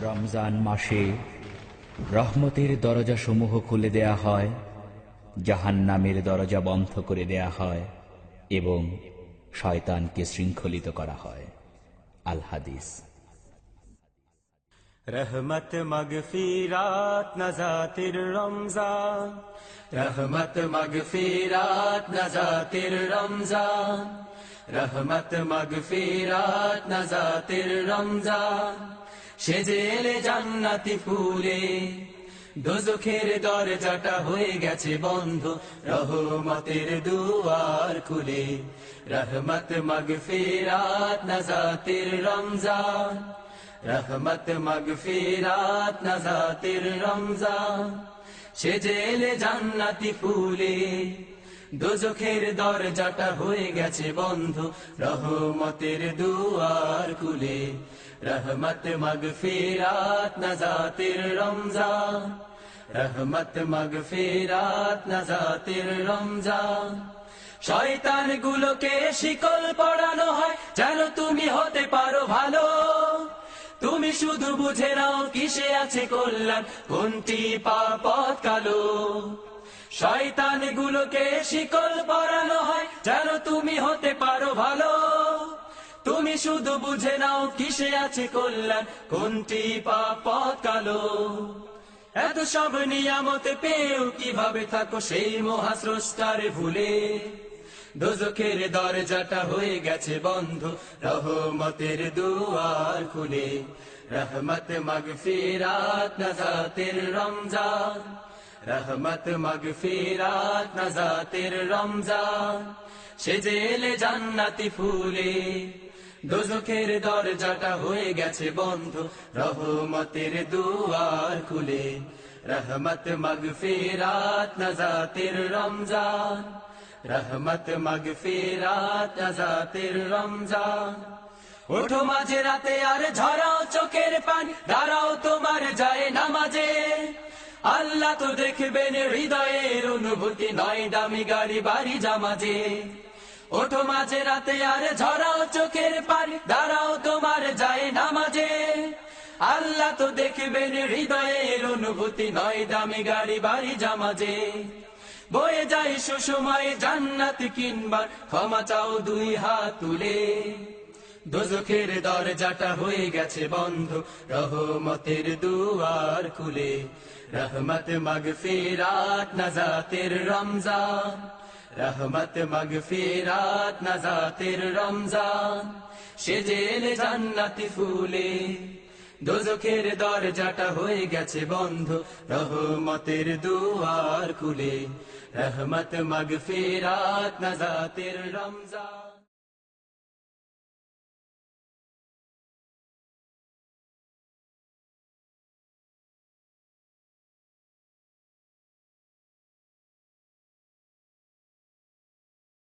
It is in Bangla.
রমজান মাসে রহমতের দরজা সমূহ খুলে দেয়া হয়, জাহান্নামের দরজা বন্ধ করে দেয়া হয় এবং শয়তানকে শৃঙ্খলিত করা হয়। আল হাদিস। রহমত মগফিরাত নাজাতির রমজান, রহমত মগফিরাত নাজাতির রমজান, রহমত মগফিরাত নাজাতির রমজান। সেজে এলে জান্নাতি ফুলে, দোজখের দরজাটা হয়ে গেছে বন্ধ, রহমতের দুয়ার খুলে। রহমত মগফিরাত নাজাতির রমজান, রহমত মগফিরাত নাজাতির রমজান। সেজে এলে জান্নাতি ফুলে, দোজখের দরজাটা হয়ে গেছে বন্ধ, রহমতের দুয়ার খুলে। রহমত মগফিরাত নাজাতির রমজান, রহমত মগফিরাত নাজাতির রমজান। শয়তান গুলোকে শিকল পরানো হয় যেন তুমি হতে পারো ভালো। তুমি শুধু বুঝে নাও কিসে আছে কল্যাণ, কোনটি পাপ কালো। শয়তান গুলোকে শিকল পরানো হয় যেন তুমি হতে পারো ভালো। তুমি শুধু বুঝে নাও কিসে আছে কল্যাণ, কোনটি পাপ কালো। এত সব নিয়ামত পেয়েও কিভাবে থাকো সেই মহাস্রষ্টার ভুলে। দোজখের দরজাটা হয়ে গেছে বন্ধ, রহমতের দুয়ার খুলে। রহমত মগফিরাত নাজাতির রমজান, রহমত মগফিরাত নাজাতির রমজান। সেজে এলে জান্নাতি ফুলে, দোজখের দরজাটা হয়ে গেছে বন্ধ, রহমতের দুয়ার খুলে। রহমত মগফিরাত নাজাতির রমজান, রহমত মগফিরাত নাজাতির রমজান। ওঠো মাঝে রাতে আর ঝরাও চোখের পানি, দাঁড়াও তোমার যায় নামাজে। আল্লাহ তো দেখবেন হৃদয়ের অনুভূতি, নয় দামি গাড়ি বাড়ি জামাজে। ওঠো মাঝে রাতে আর ঝরাও চোখের পানি, দাঁড়াও তোমার যায় নামাজে। আল্লাহ তো দেখবেন হৃদয়ের অনুভূতি, নয় দামি গাড়ি বাড়ি জামাজে। বয়ে যায় সুসময় জান্নাত কিনবার, ক্ষমা চাও দুই হাত তুলে। দোজখের দরজাটা হয়ে গেছে বন্ধ, রহমতের দুয়ার খুলে। রহমত মগফিরাত নাজাতির রমজান, রহমত মগফিরাত নাজাতির রমজান। সেজে এলে জান্নাতি ফুলে, দোজখের দরজাটা হয়ে গেছে বন্ধ, রহমতের দুয়ার খুলে। রহমত মগফিরাত নাজাতির রমজান।